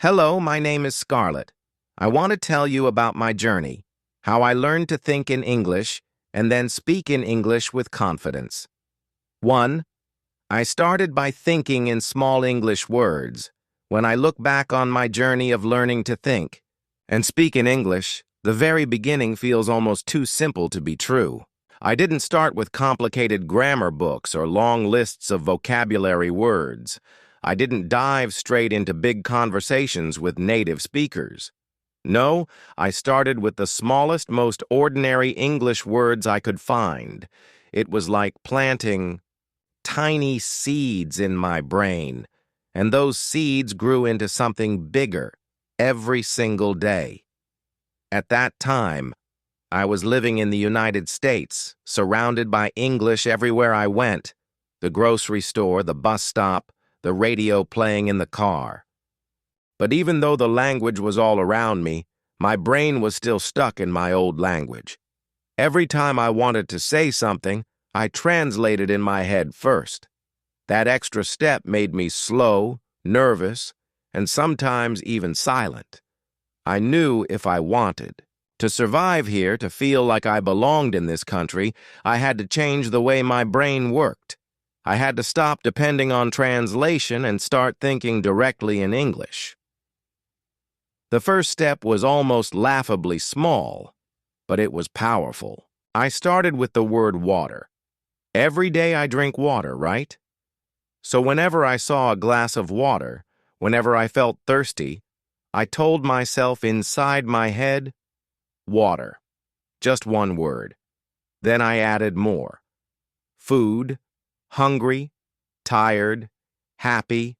Hello, my name is Scarlet. I want to tell you about my journey, how I learned to think in English and then speak in English with confidence. 1. I started by thinking in small English words. When I look back on my journey of learning to think and speak in English, the very beginning feels almost too simple to be true. I didn't start with complicated grammar books or long lists of vocabulary words. I didn't dive straight into big conversations with native speakers. No, I started with the smallest, most ordinary English words I could find. It was like planting tiny seeds in my brain, and those seeds grew into something bigger every single day. At that time, I was living in the United States, surrounded by English everywhere I went. The grocery store, the bus stop, the radio playing in the car. But even though the language was all around me, my brain was still stuck in my old language. Every time I wanted to say something, I translated in my head first. That extra step made me slow, nervous, and sometimes even silent. I knew if I wanted to survive here, to feel like I belonged in this country, I had to change the way my brain worked. I had to stop depending on translation and start thinking directly in English. The first step was almost laughably small, but it was powerful. I started with the word water. Every day I drink water, right? So whenever I saw a glass of water, whenever I felt thirsty, I told myself inside my head, water. Just one word. Then I added more. Food, hungry, tired, happy,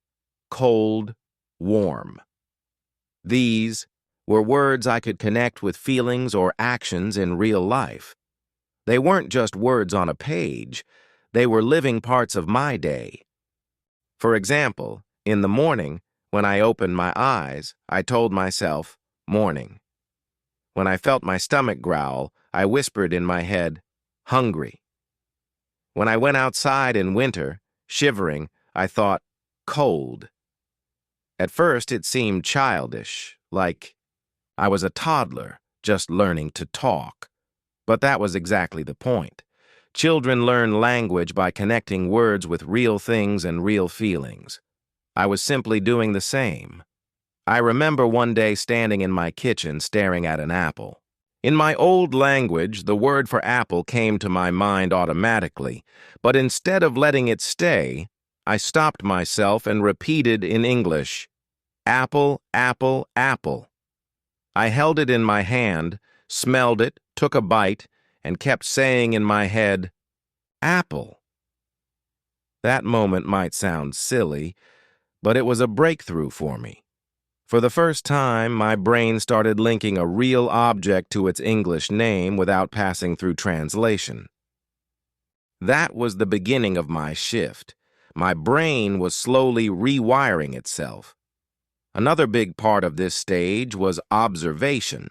cold, warm. These were words I could connect with feelings or actions in real life. They weren't just words on a page. They were living parts of my day. For example, in the morning, when I opened my eyes, I told myself, morning. When I felt my stomach growl, I whispered in my head, hungry. When I went outside in winter, shivering, I thought, cold. At first, it seemed childish, like I was a toddler just learning to talk. But that was exactly the point. Children learn language by connecting words with real things and real feelings. I was simply doing the same. I remember one day standing in my kitchen staring at an apple. In my old language, the word for apple came to my mind automatically, but instead of letting it stay, I stopped myself and repeated in English, apple, apple, apple. I held it in my hand, smelled it, took a bite, and kept saying in my head, apple. That moment might sound silly, but it was a breakthrough for me. For the first time, my brain started linking a real object to its English name without passing through translation. That was the beginning of my shift. My brain was slowly rewiring itself. Another big part of this stage was observation.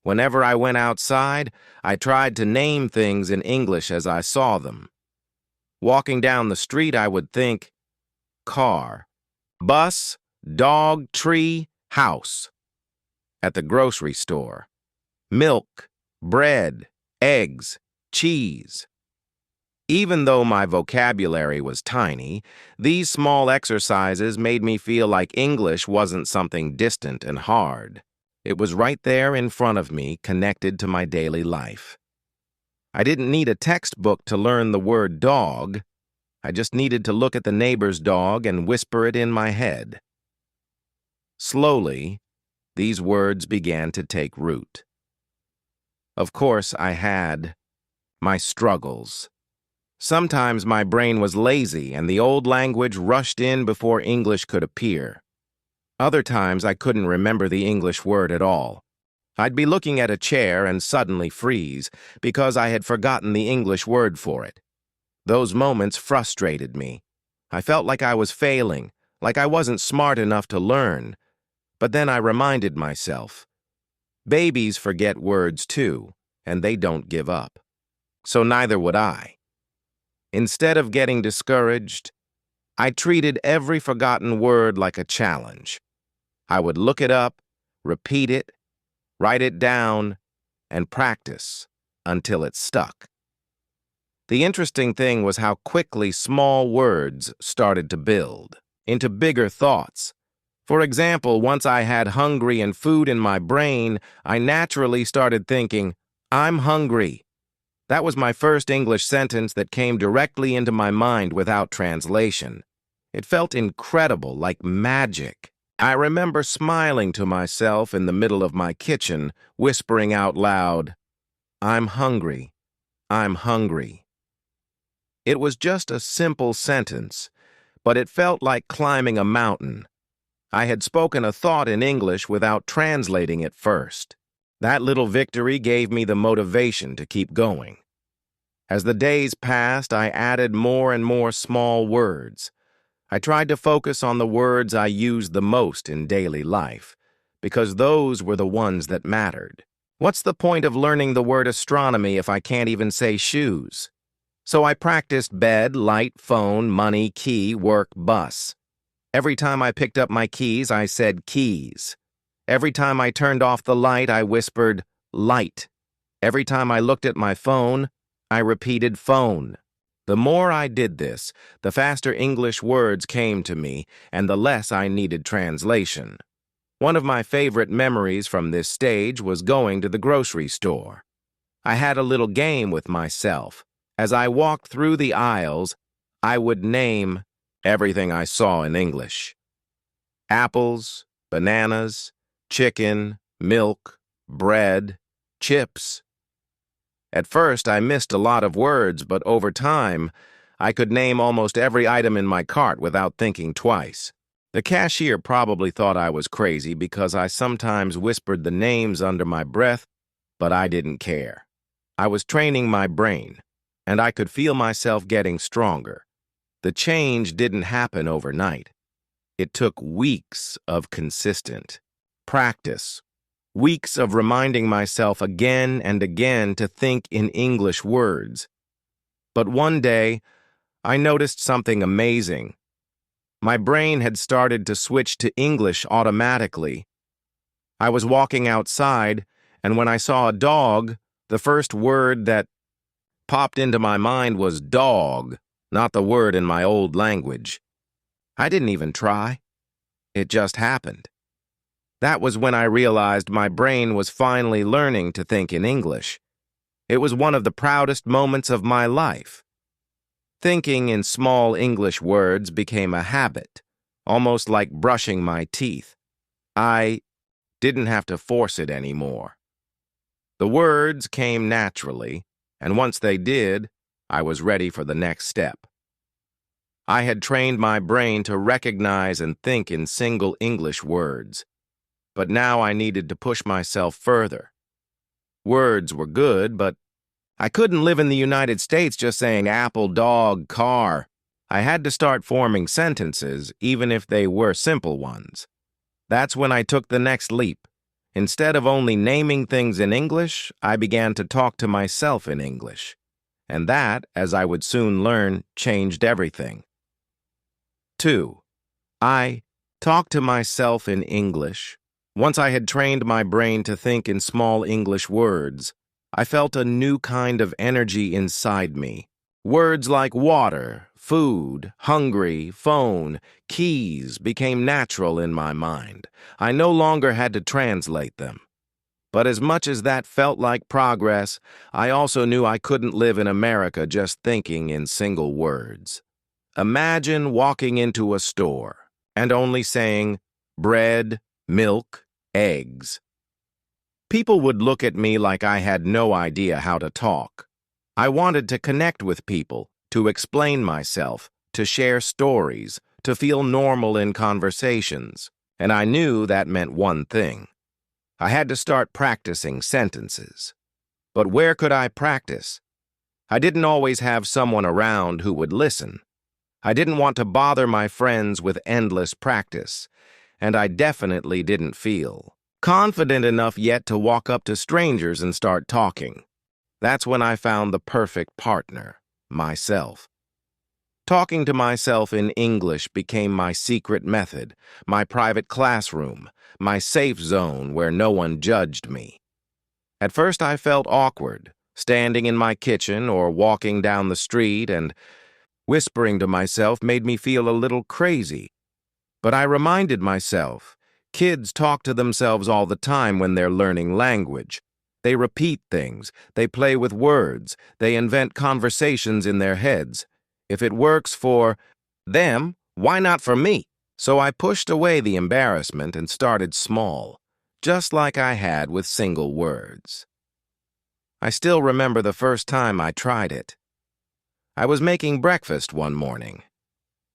Whenever I went outside, I tried to name things in English as I saw them. Walking down the street, I would think, car, bus, dog, tree, house. At the grocery store, milk, bread, eggs, cheese. Even though my vocabulary was tiny, these small exercises made me feel like English wasn't something distant and hard. It was right there in front of me, connected to my daily life. I didn't need a textbook to learn the word dog. I just needed to look at the neighbor's dog and whisper it in my head. Slowly, these words began to take root. Of course, I had my struggles. Sometimes my brain was lazy and the old language rushed in before English could appear. Other times I couldn't remember the English word at all. I'd be looking at a chair and suddenly freeze because I had forgotten the English word for it. Those moments frustrated me. I felt like I was failing, like I wasn't smart enough to learn. But then I reminded myself, babies forget words too, and they don't give up. So neither would I. Instead of getting discouraged, I treated every forgotten word like a challenge. I would look it up, repeat it, write it down, and practice until it stuck. The interesting thing was how quickly small words started to build into bigger thoughts. For example, once I had hungry and food in my brain, I naturally started thinking, I'm hungry. That was my first English sentence that came directly into my mind without translation. It felt incredible, like magic. I remember smiling to myself in the middle of my kitchen, whispering out loud, I'm hungry. I'm hungry. It was just a simple sentence, but it felt like climbing a mountain. I had spoken a thought in English without translating it first. That little victory gave me the motivation to keep going. As the days passed, I added more and more small words. I tried to focus on the words I used the most in daily life, because those were the ones that mattered. What's the point of learning the word astronomy if I can't even say shoes? So I practiced bed, light, phone, money, key, work, bus. Every time I picked up my keys, I said keys. Every time I turned off the light, I whispered light. Every time I looked at my phone, I repeated phone. The more I did this, the faster English words came to me, and the less I needed translation. One of my favorite memories from this stage was going to the grocery store. I had a little game with myself. As I walked through the aisles, I would name everything I saw in English. Apples, bananas, chicken, milk, bread, chips. At first, I missed a lot of words, but over time, I could name almost every item in my cart without thinking twice. The cashier probably thought I was crazy because I sometimes whispered the names under my breath, but I didn't care. I was training my brain, and I could feel myself getting stronger. The change didn't happen overnight. It took weeks of consistent practice, weeks of reminding myself again and again to think in English words. But one day, I noticed something amazing. My brain had started to switch to English automatically. I was walking outside, and when I saw a dog, the first word that popped into my mind was dog, not the word in my old language. I didn't even try. It just happened. That was when I realized my brain was finally learning to think in English. It was one of the proudest moments of my life. Thinking in small English words became a habit, almost like brushing my teeth. I didn't have to force it anymore. The words came naturally, and once they did, I was ready for the next step. I had trained my brain to recognize and think in single English words, but now I needed to push myself further. Words were good, but I couldn't live in the United States just saying apple, dog, car. I had to start forming sentences, even if they were simple ones. That's when I took the next leap. Instead of only naming things in English, I began to talk to myself in English. And that, as I would soon learn, changed everything. 2. I talked to myself in English. Once I had trained my brain to think in small English words, I felt a new kind of energy inside me. Words like water, food, hungry, phone, keys became natural in my mind. I no longer had to translate them. But as much as that felt like progress, I also knew I couldn't live in America just thinking in single words. Imagine walking into a store and only saying bread, milk, eggs. People would look at me like I had no idea how to talk. I wanted to connect with people, to explain myself, to share stories, to feel normal in conversations, and I knew that meant one thing. I had to start practicing sentences. But where could I practice? I didn't always have someone around who would listen. I didn't want to bother my friends with endless practice, and I definitely didn't feel confident enough yet to walk up to strangers and start talking. That's when I found the perfect partner, myself. Talking to myself in English became my secret method, my private classroom, my safe zone where no one judged me. At first I felt awkward, standing in my kitchen or walking down the street, and whispering to myself made me feel a little crazy. But I reminded myself, kids talk to themselves all the time when they're learning language. They repeat things, they play with words, they invent conversations in their heads. If it works for them, why not for me? So I pushed away the embarrassment and started small, just like I had with single words. I still remember the first time I tried it. I was making breakfast one morning.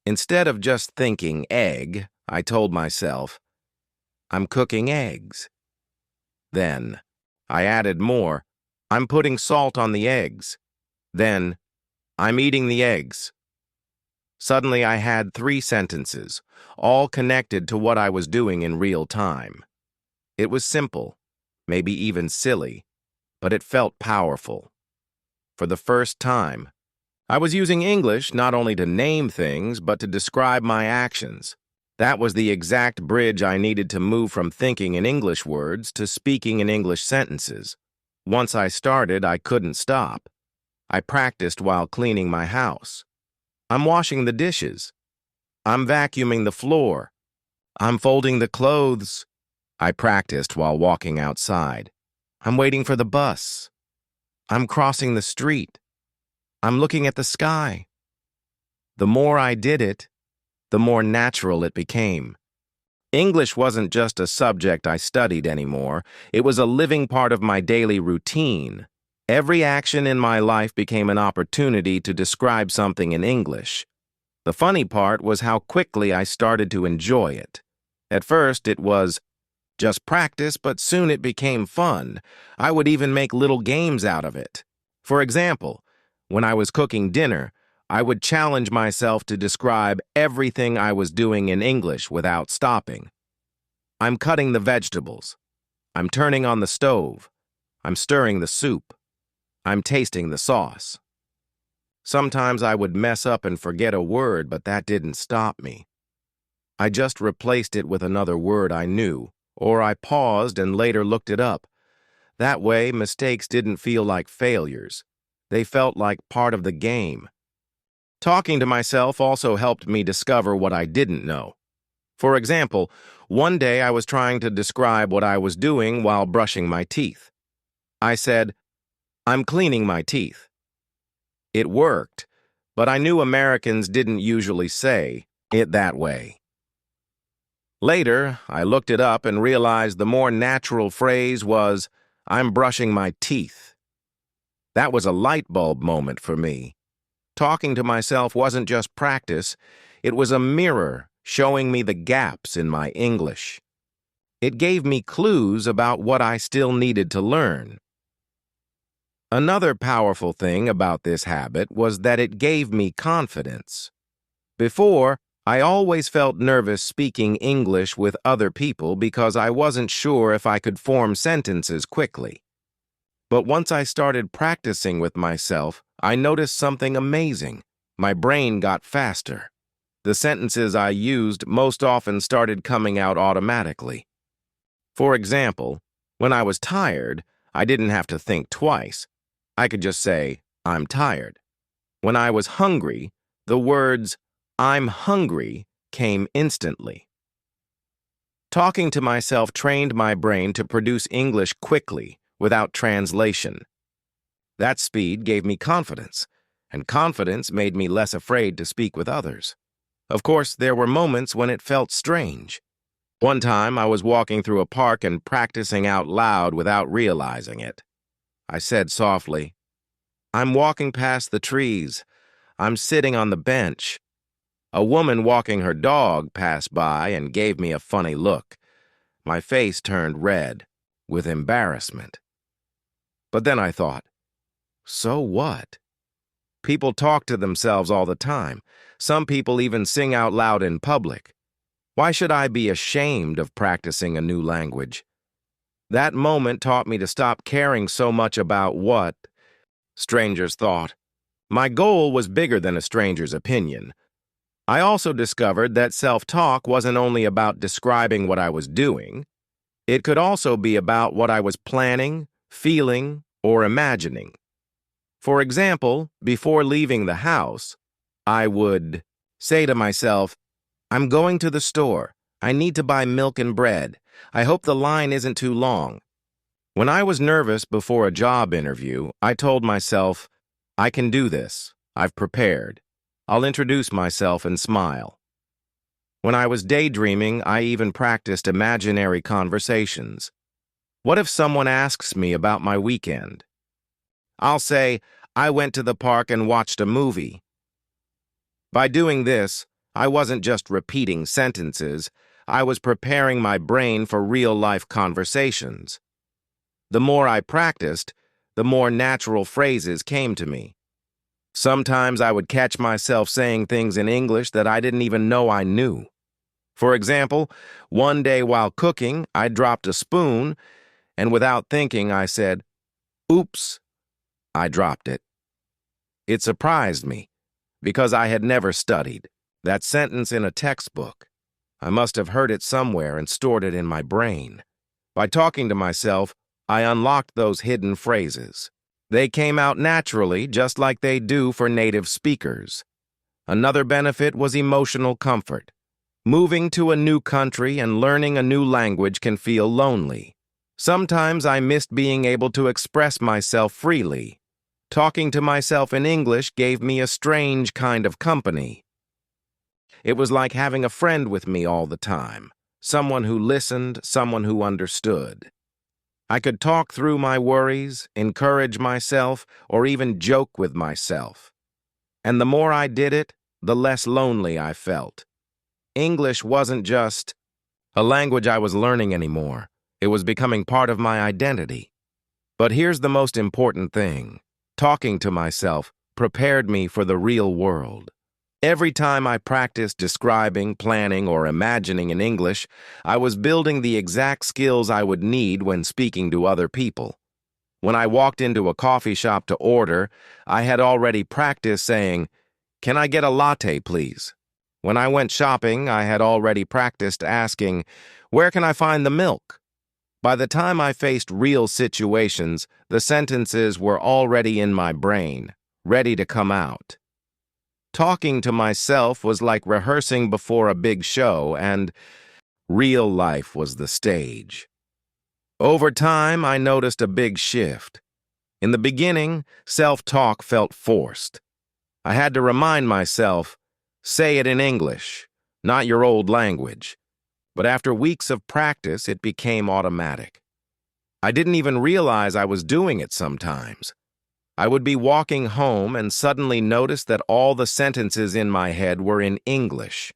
Instead of just thinking egg, I told myself, I'm cooking eggs. Then, I added more, I'm putting salt on the eggs. Then, I'm eating the eggs. Suddenly I had 3 sentences, all connected to what I was doing in real time. It was simple, maybe even silly, but it felt powerful. For the first time, I was using English not only to name things, but to describe my actions. That was the exact bridge I needed to move from thinking in English words to speaking in English sentences. Once I started, I couldn't stop. I practiced while cleaning my house. I'm washing the dishes. I'm vacuuming the floor. I'm folding the clothes. I practiced while walking outside. I'm waiting for the bus. I'm crossing the street. I'm looking at the sky. The more I did it, the more natural it became. English wasn't just a subject I studied anymore. It was a living part of my daily routine. Every action in my life became an opportunity to describe something in English. The funny part was how quickly I started to enjoy it. At first, it was just practice, but soon it became fun. I would even make little games out of it. For example, when I was cooking dinner, I would challenge myself to describe everything I was doing in English without stopping. I'm cutting the vegetables. I'm turning on the stove. I'm stirring the soup. I'm tasting the sauce. Sometimes I would mess up and forget a word, but that didn't stop me. I just replaced it with another word I knew, or I paused and later looked it up. That way, mistakes didn't feel like failures. They felt like part of the game. Talking to myself also helped me discover what I didn't know. For example, one day I was trying to describe what I was doing while brushing my teeth. I said, I'm cleaning my teeth. It worked, but I knew Americans didn't usually say it that way. Later, I looked it up and realized the more natural phrase was, I'm brushing my teeth. That was a light bulb moment for me. Talking to myself wasn't just practice, it was a mirror showing me the gaps in my English. It gave me clues about what I still needed to learn. Another powerful thing about this habit was that it gave me confidence. Before, I always felt nervous speaking English with other people because I wasn't sure if I could form sentences quickly. But once I started practicing with myself, I noticed something amazing. My brain got faster. The sentences I used most often started coming out automatically. For example, when I was tired, I didn't have to think twice. I could just say, I'm tired. When I was hungry, the words, I'm hungry, came instantly. Talking to myself trained my brain to produce English quickly, without translation. That speed gave me confidence, and confidence made me less afraid to speak with others. Of course, there were moments when it felt strange. One time, I was walking through a park and practicing out loud without realizing it. I said softly, I'm walking past the trees. I'm sitting on the bench. A woman walking her dog passed by and gave me a funny look. My face turned red, with embarrassment. But then I thought, so what? People talk to themselves all the time. Some people even sing out loud in public. Why should I be ashamed of practicing a new language? That moment taught me to stop caring so much about what strangers thought. My goal was bigger than a stranger's opinion. I also discovered that self-talk wasn't only about describing what I was doing. It could also be about what I was planning, feeling, or imagining. For example, before leaving the house, I would say to myself, "I'm going to the store. I need to buy milk and bread. I hope the line isn't too long." When I was nervous before a job interview, I told myself, "I can do this. I've prepared. I'll introduce myself and smile." When I was daydreaming, I even practiced imaginary conversations. What if someone asks me about my weekend? I'll say, "I went to the park and watched a movie." By doing this, I wasn't just repeating sentences, I was preparing my brain for real-life conversations. The more I practiced, the more natural phrases came to me. Sometimes I would catch myself saying things in English that I didn't even know I knew. For example, one day while cooking, I dropped a spoon, and without thinking, I said, "Oops." I dropped it. It surprised me, because I had never studied that sentence in a textbook. I must have heard it somewhere and stored it in my brain. By talking to myself, I unlocked those hidden phrases. They came out naturally, just like they do for native speakers. Another benefit was emotional comfort. Moving to a new country and learning a new language can feel lonely. Sometimes I missed being able to express myself freely. Talking to myself in English gave me a strange kind of company. It was like having a friend with me all the time, someone who listened, someone who understood. I could talk through my worries, encourage myself, or even joke with myself. And the more I did it, the less lonely I felt. English wasn't just a language I was learning anymore. It was becoming part of my identity. But here's the most important thing. Talking to myself prepared me for the real world. Every time I practiced describing, planning, or imagining in English, I was building the exact skills I would need when speaking to other people. When I walked into a coffee shop to order, I had already practiced saying, "Can I get a latte, please?" When I went shopping, I had already practiced asking, "Where can I find the milk?" By the time I faced real situations, the sentences were already in my brain, ready to come out. Talking to myself was like rehearsing before a big show, and real life was the stage. Over time, I noticed a big shift. In the beginning, self-talk felt forced. I had to remind myself, "Say it in English, not your old language." But after weeks of practice, it became automatic. I didn't even realize I was doing it sometimes. I would be walking home and suddenly notice that all the sentences in my head were in English.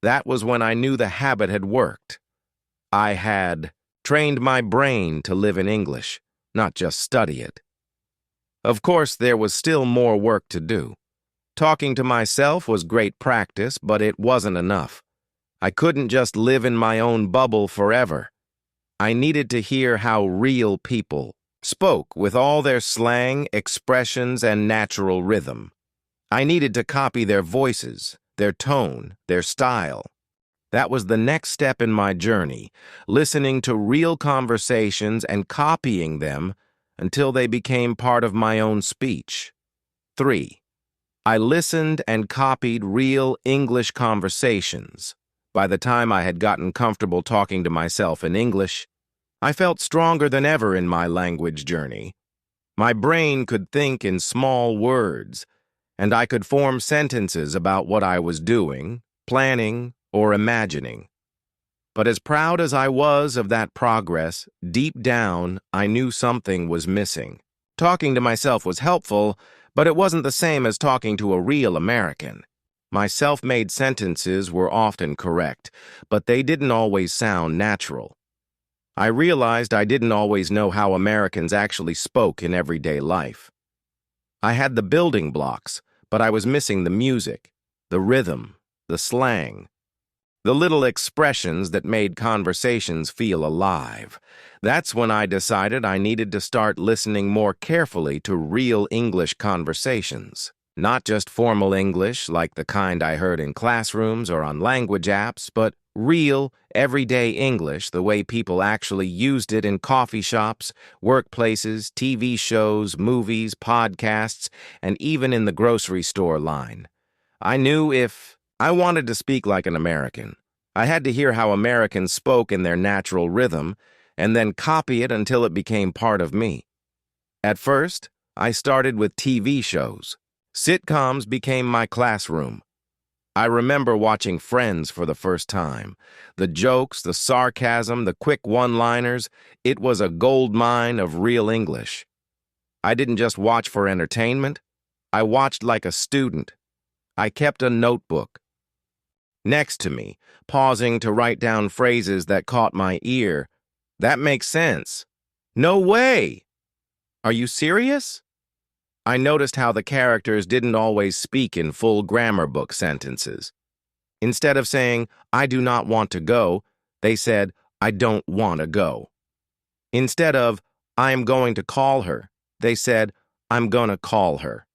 That was when I knew the habit had worked. I had trained my brain to live in English, not just study it. Of course, there was still more work to do. Talking to myself was great practice, but it wasn't enough. I couldn't just live in my own bubble forever. I needed to hear how real people spoke with all their slang, expressions, and natural rhythm. I needed to copy their voices, their tone, their style. That was the next step in my journey, listening to real conversations and copying them until they became part of my own speech. 3. I listened and copied real English conversations. By the time I had gotten comfortable talking to myself in English, I felt stronger than ever in my language journey. My brain could think in small words, and I could form sentences about what I was doing, planning, or imagining. But as proud as I was of that progress, deep down, I knew something was missing. Talking to myself was helpful, but it wasn't the same as talking to a real American. My self-made sentences were often correct, but they didn't always sound natural. I realized I didn't always know how Americans actually spoke in everyday life. I had the building blocks, but I was missing the music, the rhythm, the slang, the little expressions that made conversations feel alive. That's when I decided I needed to start listening more carefully to real English conversations. Not just formal English like the kind I heard in classrooms or on language apps, but real, everyday English the way people actually used it in coffee shops, workplaces, TV shows, movies, podcasts, and even in the grocery store line. I knew if I wanted to speak like an American, I had to hear how Americans spoke in their natural rhythm and then copy it until it became part of me. At first, I started with TV shows. Sitcoms became my classroom. I remember watching Friends for the first time. The jokes, the sarcasm, the quick one-liners, it was a gold mine of real English. I didn't just watch for entertainment. I watched like a student. I kept a notebook next to me, pausing to write down phrases that caught my ear. That makes sense. No way! Are you serious? I noticed how the characters didn't always speak in full grammar book sentences. Instead of saying, I do not want to go, they said, I don't want to go. Instead of, I am going to call her, they said, I'm gonna call her.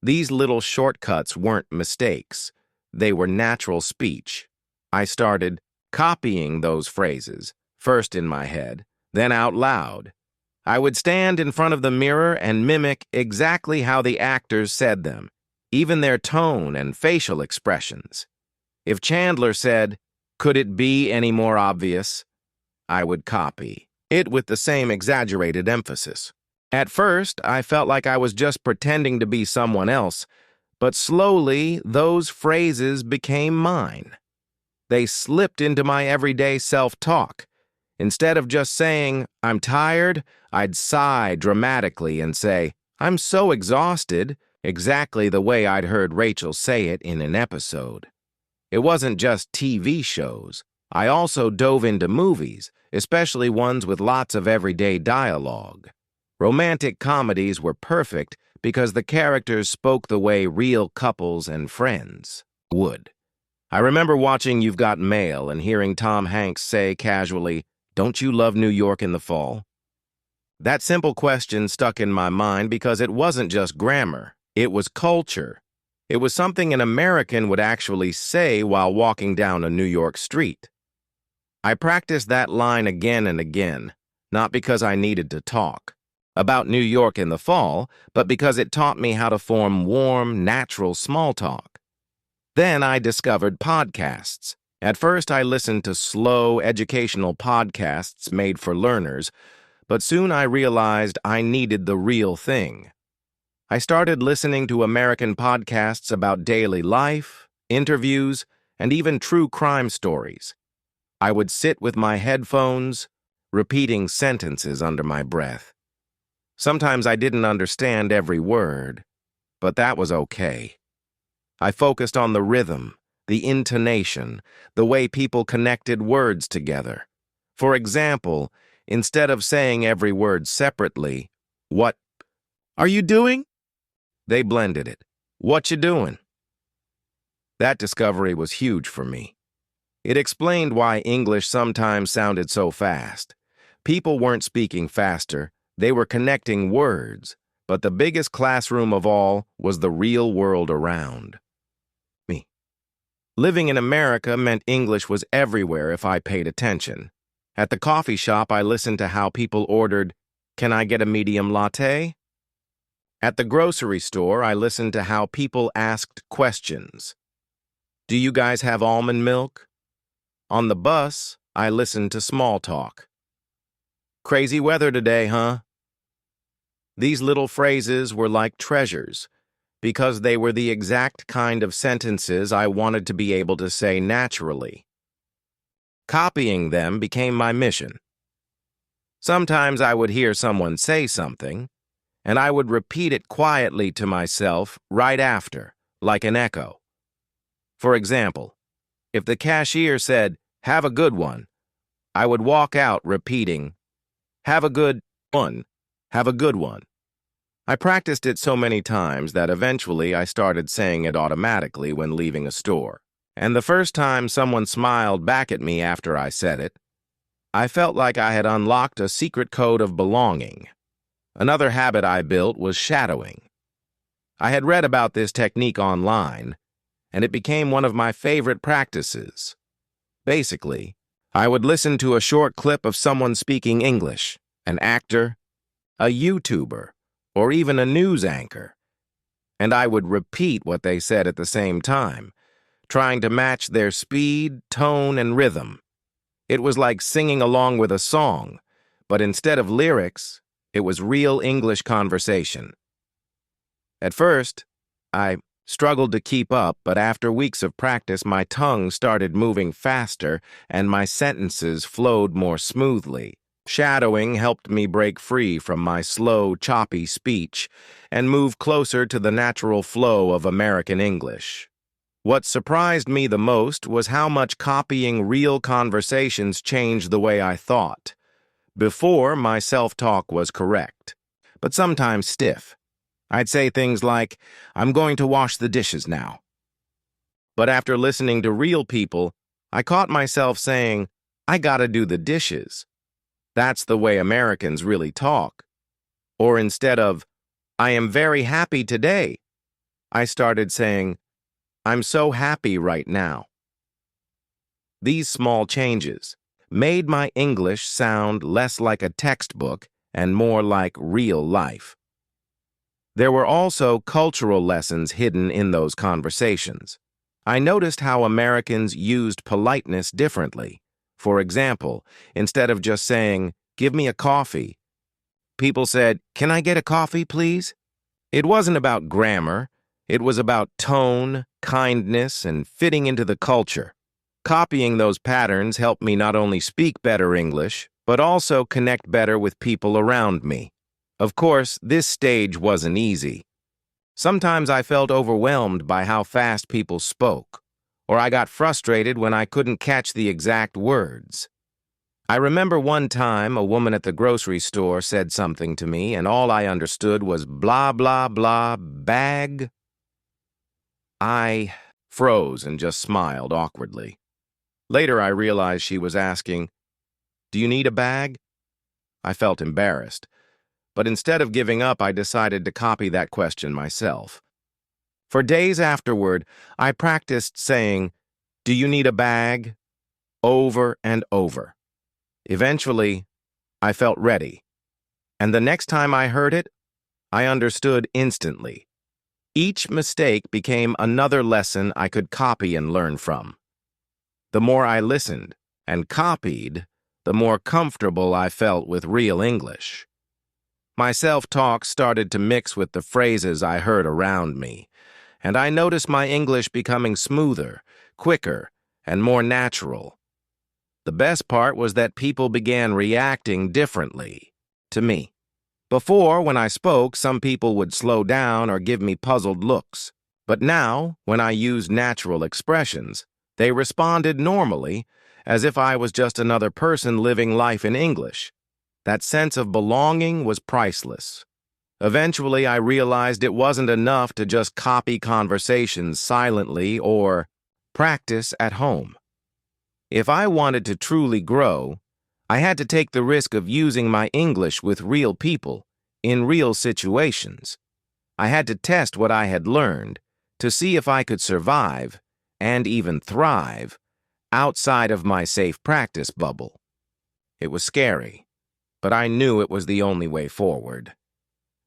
These little shortcuts weren't mistakes. They were natural speech. I started copying those phrases, first in my head, then out loud. I would stand in front of the mirror and mimic exactly how the actors said them, even their tone and facial expressions. If Chandler said, "Could it be any more obvious?" I would copy it with the same exaggerated emphasis. At first, I felt like I was just pretending to be someone else, but slowly those phrases became mine. They slipped into my everyday self-talk. Instead of just saying, I'm tired, I'd sigh dramatically and say, I'm so exhausted, exactly the way I'd heard Rachel say it in an episode. It wasn't just TV shows. I also dove into movies, especially ones with lots of everyday dialogue. Romantic comedies were perfect because the characters spoke the way real couples and friends would. I remember watching You've Got Mail and hearing Tom Hanks say casually, "Don't you love New York in the fall?" That simple question stuck in my mind because it wasn't just grammar, it was culture. It was something an American would actually say while walking down a New York street. I practiced that line again and again, not because I needed to talk about New York in the fall, but because it taught me how to form warm, natural small talk. Then I discovered podcasts. At first, I listened to slow, educational podcasts made for learners, but soon I realized I needed the real thing. I started listening to American podcasts about daily life, interviews, and even true crime stories. I would sit with my headphones, repeating sentences under my breath. Sometimes I didn't understand every word, but that was okay. I focused on the rhythm, the intonation, the way people connected words together. For example, instead of saying every word separately, "What are you doing?" they blended it. "What you doing?" That discovery was huge for me. It explained why English sometimes sounded so fast. People weren't speaking faster, they were connecting words, but the biggest classroom of all was the real world around me. Living in America meant English was everywhere if I paid attention. At the coffee shop, I listened to how people ordered, "Can I get a medium latte?" At the grocery store, I listened to how people asked questions. "Do you guys have almond milk?" On the bus, I listened to small talk. "Crazy weather today, huh?" These little phrases were like treasures, because they were the exact kind of sentences I wanted to be able to say naturally. Copying them became my mission. Sometimes I would hear someone say something, and I would repeat it quietly to myself right after, like an echo. For example, if the cashier said, "Have a good one," I would walk out repeating, "Have a good one, have a good one." I practiced it so many times that eventually I started saying it automatically when leaving a store. And the first time someone smiled back at me after I said it, I felt like I had unlocked a secret code of belonging. Another habit I built was shadowing. I had read about this technique online, and it became one of my favorite practices. Basically, I would listen to a short clip of someone speaking English, an actor, a YouTuber, or even a news anchor, and I would repeat what they said at the same time, trying to match their speed, tone, and rhythm. It was like singing along with a song, but instead of lyrics, it was real English conversation. At first, I struggled to keep up, but after weeks of practice, my tongue started moving faster and my sentences flowed more smoothly. Shadowing helped me break free from my slow, choppy speech and move closer to the natural flow of American English. What surprised me the most was how much copying real conversations changed the way I thought. Before, my self-talk was correct, but sometimes stiff. I'd say things like, "I'm going to wash the dishes now." But after listening to real people, I caught myself saying, "I gotta do the dishes. That's the way Americans really talk." Or instead of, "I am very happy today," I started saying, "I'm so happy right now." These small changes made my English sound less like a textbook and more like real life. There were also cultural lessons hidden in those conversations. I noticed how Americans used politeness differently. For example, instead of just saying, "Give me a coffee," people said, "Can I get a coffee, please?" It wasn't about grammar. It was about tone, kindness, and fitting into the culture. Copying those patterns helped me not only speak better English, but also connect better with people around me. Of course, this stage wasn't easy. Sometimes I felt overwhelmed by how fast people spoke, or I got frustrated when I couldn't catch the exact words. I remember one time a woman at the grocery store said something to me, and all I understood was blah, blah, blah, bag. I froze and just smiled awkwardly. Later, I realized she was asking, "Do you need a bag?" I felt embarrassed, but instead of giving up, I decided to copy that question myself. For days afterward, I practiced saying, "Do you need a bag?" over and over. Eventually, I felt ready, and the next time I heard it, I understood instantly. Each mistake became another lesson I could copy and learn from. The more I listened and copied, the more comfortable I felt with real English. My self-talk started to mix with the phrases I heard around me, and I noticed my English becoming smoother, quicker, and more natural. The best part was that people began reacting differently to me. Before, when I spoke, some people would slow down or give me puzzled looks. But now, when I used natural expressions, they responded normally, as if I was just another person living life in English. That sense of belonging was priceless. Eventually, I realized it wasn't enough to just copy conversations silently or practice at home. If I wanted to truly grow, I had to take the risk of using my English with real people, in real situations. I had to test what I had learned to see if I could survive, and even thrive, outside of my safe practice bubble. It was scary, but I knew it was the only way forward.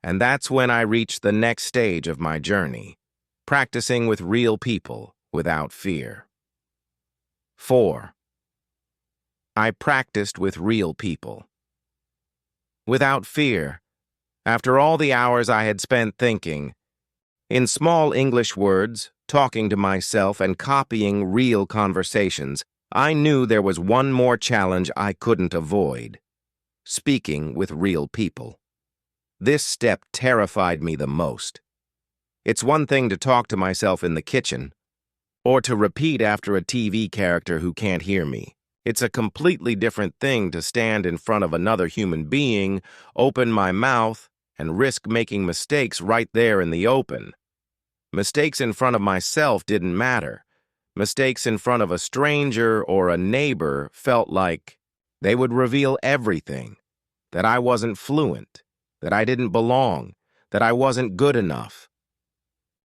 And that's when I reached the next stage of my journey, practicing with real people without fear. 4. I practiced with real people. Without fear, after all the hours I had spent thinking, in small English words, talking to myself and copying real conversations, I knew there was one more challenge I couldn't avoid: speaking with real people. This step terrified me the most. It's one thing to talk to myself in the kitchen, or to repeat after a TV character who can't hear me. It's a completely different thing to stand in front of another human being, open my mouth, and risk making mistakes right there in the open. Mistakes in front of myself didn't matter. Mistakes in front of a stranger or a neighbor felt like they would reveal everything: that I wasn't fluent, that I didn't belong, that I wasn't good enough.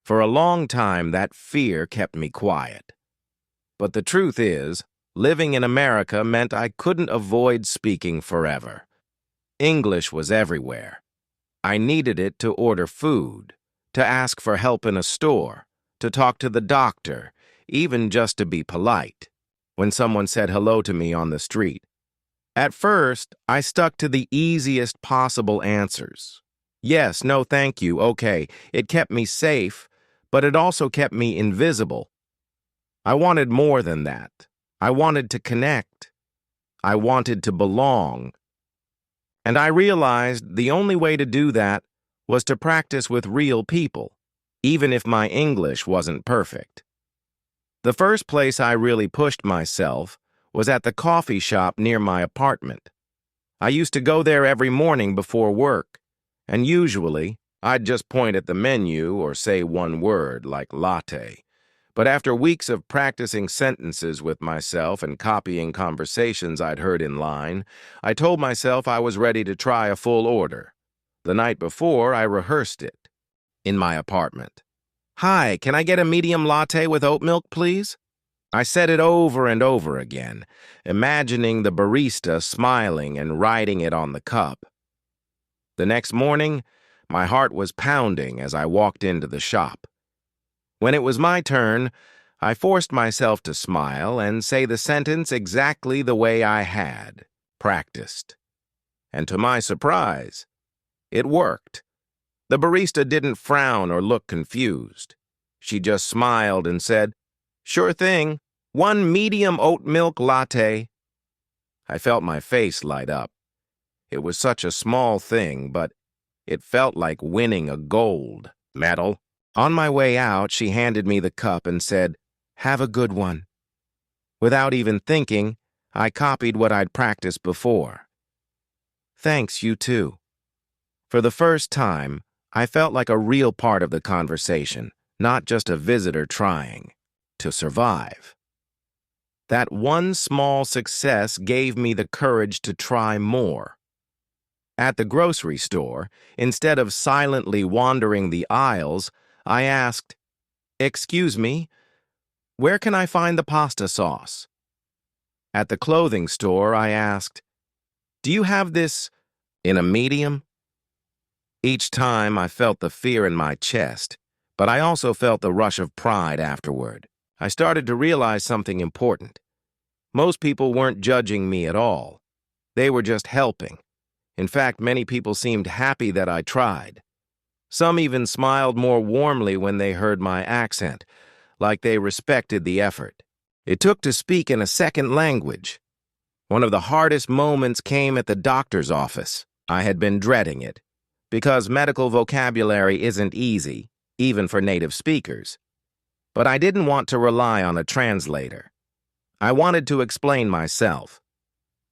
For a long time, that fear kept me quiet. But the truth is, living in America meant I couldn't avoid speaking forever. English was everywhere. I needed it to order food, to ask for help in a store, to talk to the doctor, even just to be polite. When someone said hello to me on the street, at first, I stuck to the easiest possible answers. Yes, no, thank you, okay. It kept me safe, but it also kept me invisible. I wanted more than that. I wanted to connect. I wanted to belong. And I realized the only way to do that was to practice with real people, even if my English wasn't perfect. The first place I really pushed myself was at the coffee shop near my apartment. I used to go there every morning before work, and usually I'd just point at the menu or say one word like latte. But after weeks of practicing sentences with myself and copying conversations I'd heard in line, I told myself I was ready to try a full order. The night before, I rehearsed it in my apartment. Hi, can I get a medium latte with oat milk, please? I said it over and over again, imagining the barista smiling and writing it on the cup. The next morning, my heart was pounding as I walked into the shop. When it was my turn, I forced myself to smile and say the sentence exactly the way I had practiced. And to my surprise, it worked. The barista didn't frown or look confused. She just smiled and said, "Sure thing. One medium oat milk latte." I felt my face light up. It was such a small thing, but it felt like winning a gold medal. On my way out, she handed me the cup and said, "Have a good one." Without even thinking, I copied what I'd practiced before. "Thanks, you too." For the first time, I felt like a real part of the conversation, not just a visitor trying to survive. That one small success gave me the courage to try more. At the grocery store, instead of silently wandering the aisles, I asked, "Excuse me, where can I find the pasta sauce?" At the clothing store, I asked, "Do you have this in a medium?" Each time I felt the fear in my chest, but I also felt the rush of pride afterward. I started to realize something important. Most people weren't judging me at all. They were just helping. In fact, many people seemed happy that I tried. Some even smiled more warmly when they heard my accent, like they respected the effort. It took to speak in a second language. One of the hardest moments came at the doctor's office. I had been dreading it, because medical vocabulary isn't easy, even for native speakers. But I didn't want to rely on a translator. I wanted to explain myself.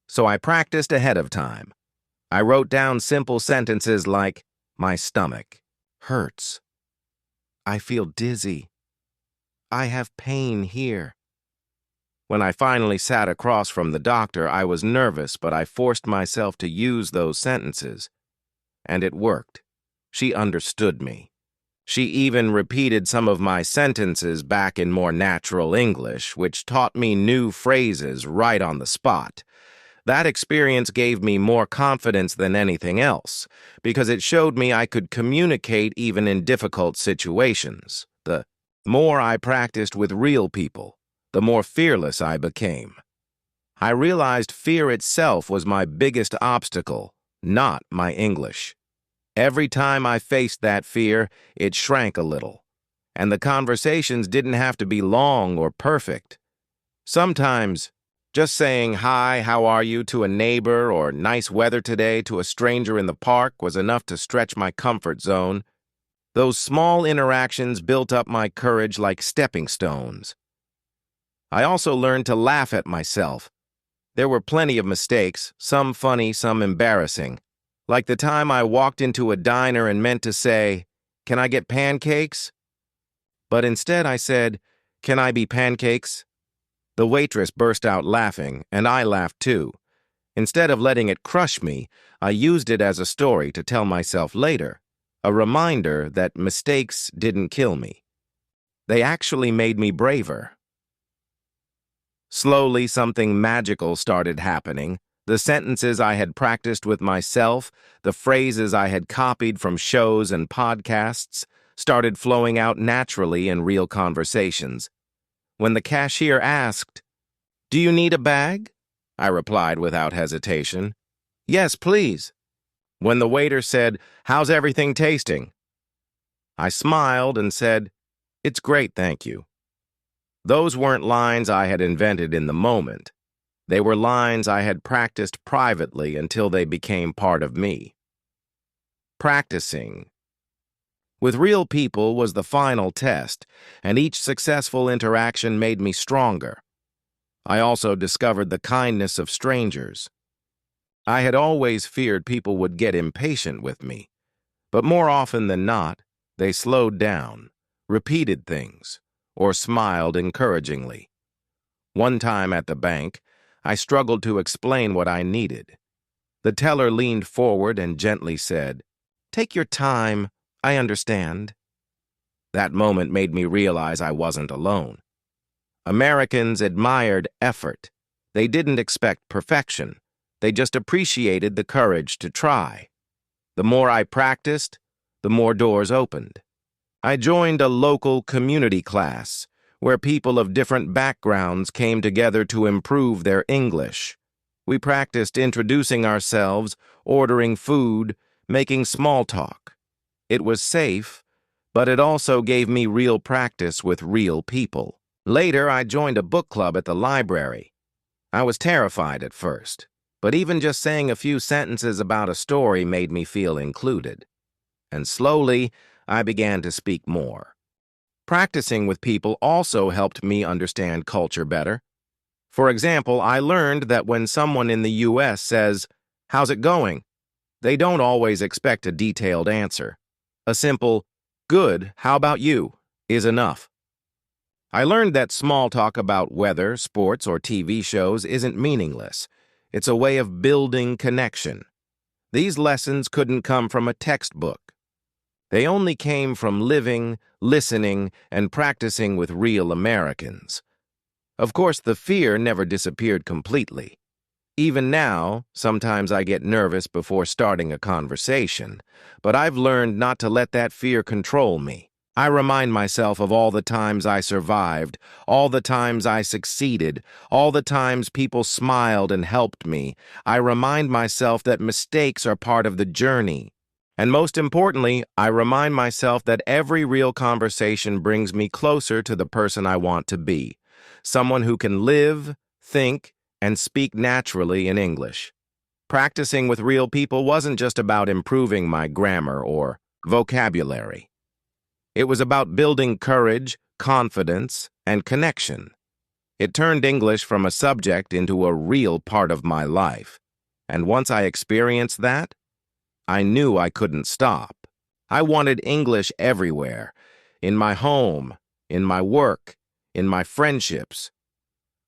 So I practiced ahead of time. I wrote down simple sentences like, "My stomach hurts. I feel dizzy. I have pain here." When I finally sat across from the doctor, I was nervous, but I forced myself to use those sentences. And it worked. She understood me. She even repeated some of my sentences back in more natural English, which taught me new phrases right on the spot. That experience gave me more confidence than anything else, because it showed me I could communicate even in difficult situations. The more I practiced with real people, the more fearless I became. I realized fear itself was my biggest obstacle, not my English. Every time I faced that fear, it shrank a little, and the conversations didn't have to be long or perfect. Sometimes, just saying hi, how are you to a neighbor or nice weather today to a stranger in the park was enough to stretch my comfort zone. Those small interactions built up my courage like stepping stones. I also learned to laugh at myself. There were plenty of mistakes, some funny, some embarrassing. Like the time I walked into a diner and meant to say, "Can I get pancakes?" But instead I said, "Can I be pancakes?" The waitress burst out laughing, and I laughed too. Instead of letting it crush me, I used it as a story to tell myself later. a reminder that mistakes didn't kill me. They actually made me braver. Slowly, something magical started happening. The sentences I had practiced with myself, the phrases I had copied from shows and podcasts, started flowing out naturally in real conversations. When the cashier asked, "Do you need a bag?" I replied without hesitation, "Yes, please." When the waiter said, "How's everything tasting?" I smiled and said, "It's great, thank you." Those weren't lines I had invented in the moment. They were lines I had practiced privately until they became part of me. Practicing with real people was the final test, and each successful interaction made me stronger. I also discovered the kindness of strangers. I had always feared people would get impatient with me, but more often than not, they slowed down, repeated things, or smiled encouragingly. One time at the bank, I struggled to explain what I needed. The teller leaned forward and gently said, "Take your time, I understand." That moment made me realize I wasn't alone. Americans admired effort. They didn't expect perfection. They just appreciated the courage to try. The more I practiced, the more doors opened. I joined a local community class where people of different backgrounds came together to improve their English. We practiced introducing ourselves, ordering food, making small talk. It was safe, but it also gave me real practice with real people. Later, I joined a book club at the library. I was terrified at first, but even just saying a few sentences about a story made me feel included. And slowly, I began to speak more. Practicing with people also helped me understand culture better. For example, I learned that when someone in the U.S. says, "How's it going?" they don't always expect a detailed answer. A simple, "Good, how about you?" is enough. I learned that small talk about weather, sports, or TV shows isn't meaningless. It's a way of building connection. These lessons couldn't come from a textbook. They only came from living, listening, and practicing with real Americans. Of course, the fear never disappeared completely. Even now, sometimes I get nervous before starting a conversation, but I've learned not to let that fear control me. I remind myself of all the times I survived, all the times I succeeded, all the times people smiled and helped me. I remind myself that mistakes are part of the journey. And most importantly, I remind myself that every real conversation brings me closer to the person I want to be, someone who can live, think, and speak naturally in English. Practicing with real people wasn't just about improving my grammar or vocabulary. It was about building courage, confidence, and connection. It turned English from a subject into a real part of my life. And once I experienced that, I knew I couldn't stop. I wanted English everywhere, in my home, in my work, in my friendships.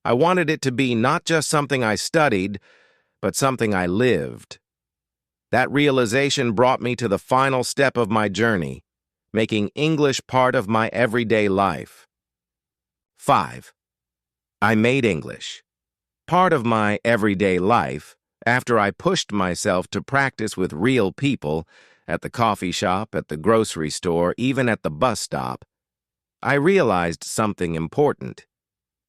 I wanted it to be not just something I studied, but something I lived. That realization brought me to the final step of my journey, making English part of my everyday life. 5. I made English part of my everyday life after I pushed myself to practice with real people at the coffee shop, at the grocery store, even at the bus stop. I realized something important.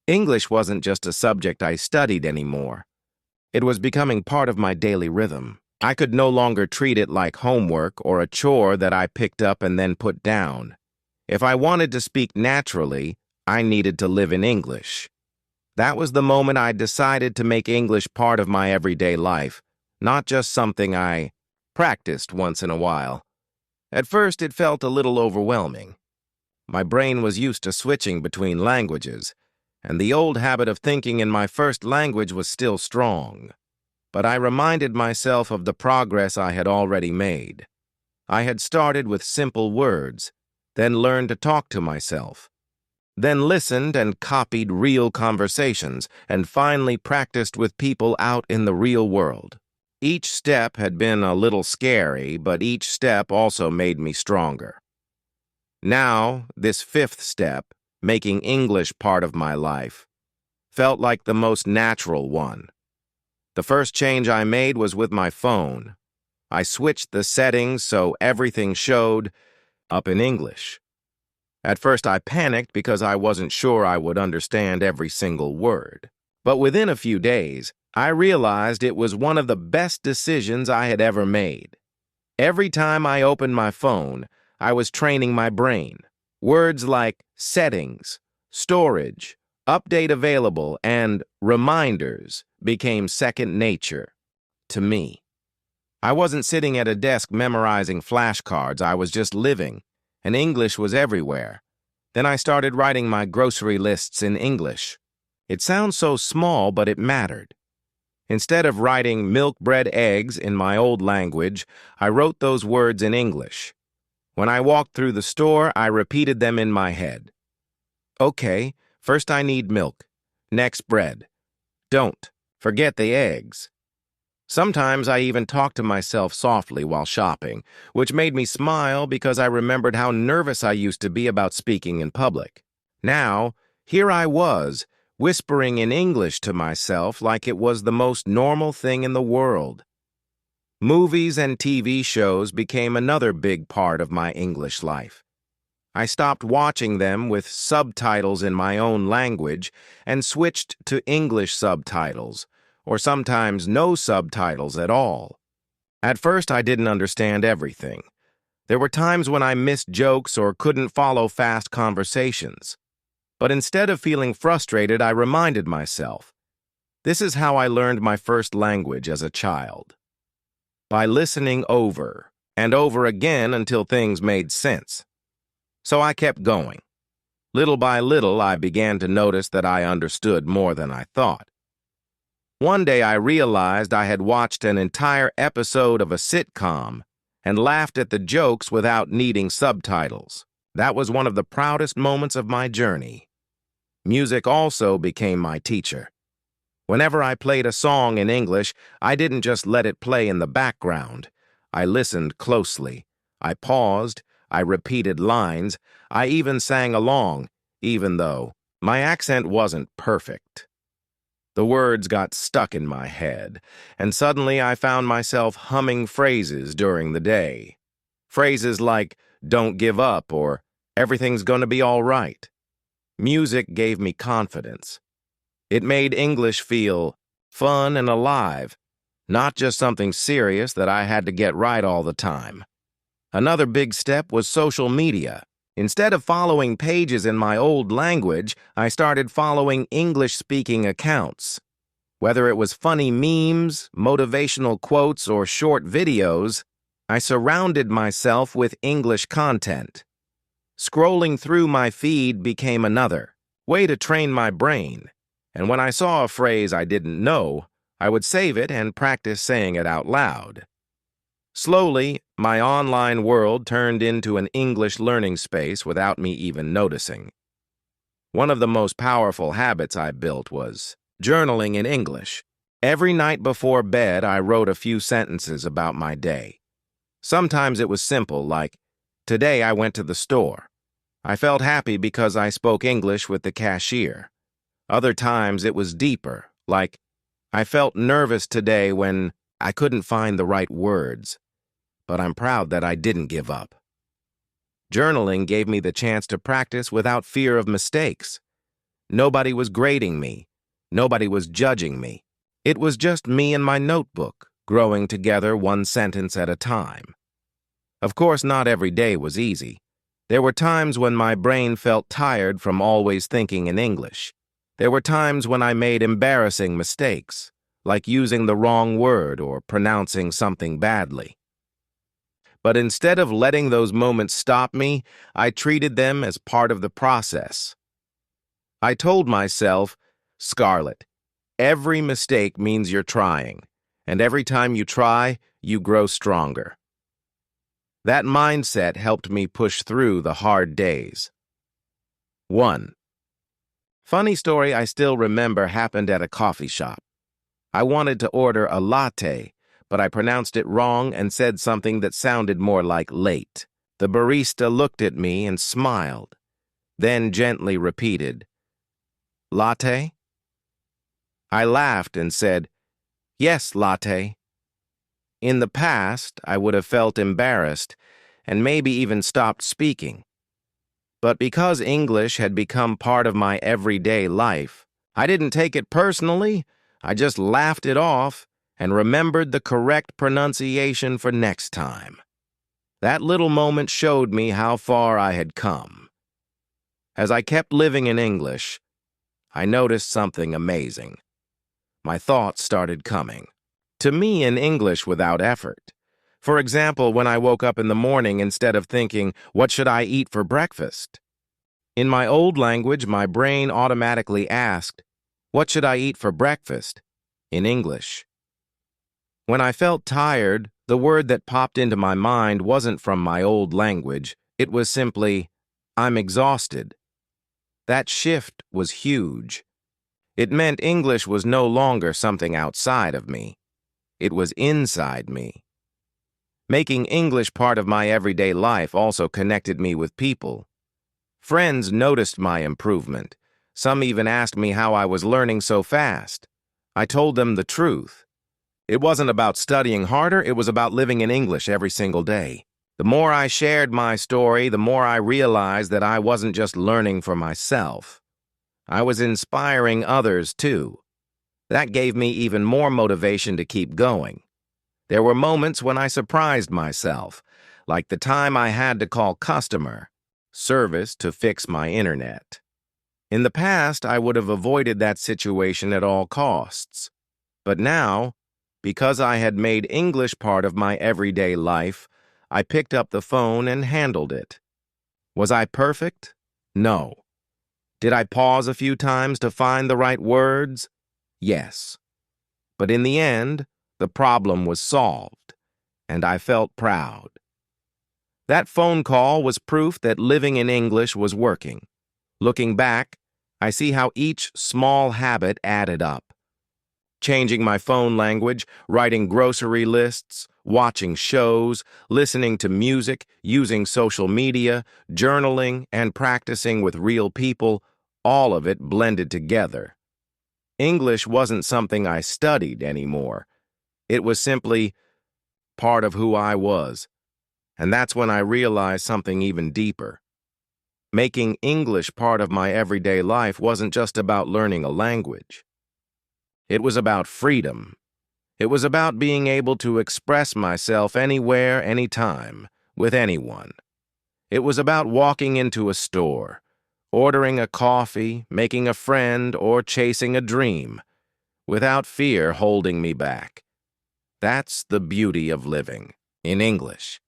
English wasn't just a subject I studied anymore. It was becoming part of my daily rhythm. I could no longer treat it like homework or a chore that I picked up and then put down. If I wanted to speak naturally, I needed to live in English. That was the moment I decided to make English part of my everyday life, not just something I practiced once in a while. At first, it felt a little overwhelming. My brain was used to switching between languages, and the old habit of thinking in my first language was still strong. But I reminded myself of the progress I had already made. I had started with simple words, then learned to talk to myself, then listened and copied real conversations, and finally practiced with people out in the real world. Each step had been a little scary, but each step also made me stronger. Now, this fifth step, making English part of my life, felt like the most natural one. The first change I made was with my phone. I switched the settings so everything showed up in English. At first I panicked because I wasn't sure I would understand every single word. But within a few days, I realized it was one of the best decisions I had ever made. Every time I opened my phone, I was training my brain. Words like settings, storage, update available, and reminders became second nature to me. I wasn't sitting at a desk memorizing flashcards, I was just living, and English was everywhere. Then I started writing my grocery lists in English. It sounds so small, but it mattered. Instead of writing milk, bread, eggs in my old language, I wrote those words in English. When I walked through the store, I repeated them in my head. Okay, first I need milk. Next, bread. Don't forget the eggs. Sometimes I even talked to myself softly while shopping, which made me smile because I remembered how nervous I used to be about speaking in public. Now, here I was, whispering in English to myself like it was the most normal thing in the world. Movies and TV shows became another big part of my English life. I stopped watching them with subtitles in my own language and switched to English subtitles, or sometimes no subtitles at all. At first, I didn't understand everything. There were times when I missed jokes or couldn't follow fast conversations. But instead of feeling frustrated, I reminded myself, this is how I learned my first language as a child. By listening over and over again until things made sense. So I kept going. Little by little, I began to notice that I understood more than I thought. One day I realized I had watched an entire episode of a sitcom and laughed at the jokes without needing subtitles. That was one of the proudest moments of my journey. Music also became my teacher. Whenever I played a song in English, I didn't just let it play in the background. I listened closely. I paused. I repeated lines. I even sang along, even though my accent wasn't perfect. The words got stuck in my head, and suddenly I found myself humming phrases during the day. Phrases like, "Don't give up," or "Everything's gonna be all right." Music gave me confidence. It made English feel fun and alive, not just something serious that I had to get right all the time. Another big step was social media. Instead of following pages in my old language, I started following English-speaking accounts. Whether it was funny memes, motivational quotes, or short videos, I surrounded myself with English content. Scrolling through my feed became another way to train my brain, and when I saw a phrase I didn't know, I would save it and practice saying it out loud. Slowly, my online world turned into an English learning space without me even noticing. One of the most powerful habits I built was journaling in English. Every night before bed, I wrote a few sentences about my day. Sometimes it was simple, like, "Today I went to the store. I felt happy because I spoke English with the cashier." Other times it was deeper, like, "I felt nervous today when I couldn't find the right words, but I'm proud that I didn't give up." Journaling gave me the chance to practice without fear of mistakes. Nobody was grading me. Nobody was judging me. It was just me and my notebook, growing together one sentence at a time. Of course, not every day was easy. There were times when my brain felt tired from always thinking in English. There were times when I made embarrassing mistakes, like using the wrong word or pronouncing something badly. But instead of letting those moments stop me, I treated them as part of the process. I told myself, "Scarlet, every mistake means you're trying, and every time you try, you grow stronger." That mindset helped me push through the hard days. 1. Funny story I still remember happened at a coffee shop. I wanted to order a latte, but I pronounced it wrong and said something that sounded more like late. The barista looked at me and smiled, then gently repeated, "Latte?" I laughed and said, "Yes, latte." In the past, I would have felt embarrassed and maybe even stopped speaking. But because English had become part of my everyday life, I didn't take it personally. I just laughed it off and remembered the correct pronunciation for next time. That little moment showed me how far I had come. As I kept living in English, I noticed something amazing. My thoughts started coming to me in English without effort. For example, when I woke up in the morning, instead of thinking, "What should I eat for breakfast?" In my old language, my brain automatically asked, "What should I eat for breakfast?" in English. When I felt tired, the word that popped into my mind wasn't from my old language. It was simply, "I'm exhausted." That shift was huge. It meant English was no longer something outside of me. It was inside me. Making English part of my everyday life also connected me with people. Friends noticed my improvement. Some even asked me how I was learning so fast. I told them the truth. It wasn't about studying harder, it was about living in English every single day. The more I shared my story, the more I realized that I wasn't just learning for myself. I was inspiring others too. That gave me even more motivation to keep going. There were moments when I surprised myself, like the time I had to call customer service to fix my internet. In the past, I would have avoided that situation at all costs. But now, because I had made English part of my everyday life, I picked up the phone and handled it. Was I perfect? No. Did I pause a few times to find the right words? Yes. But in the end, the problem was solved, and I felt proud. That phone call was proof that living in English was working. Looking back, I see how each small habit added up. Changing my phone language, writing grocery lists, watching shows, listening to music, using social media, journaling, and practicing with real people, all of it blended together. English wasn't something I studied anymore. It was simply part of who I was. And that's when I realized something even deeper. Making English part of my everyday life wasn't just about learning a language. It was about freedom. It was about being able to express myself anywhere, anytime, with anyone. It was about walking into a store, ordering a coffee, making a friend, or chasing a dream, without fear holding me back. That's the beauty of living in English.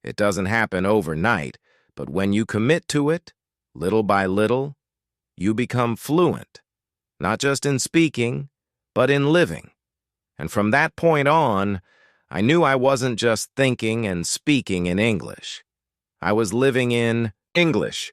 It doesn't happen overnight, but when you commit to it, little by little, you become fluent, not just in speaking, but in living. And from that point on, I knew I wasn't just thinking and speaking in English. I was living in English.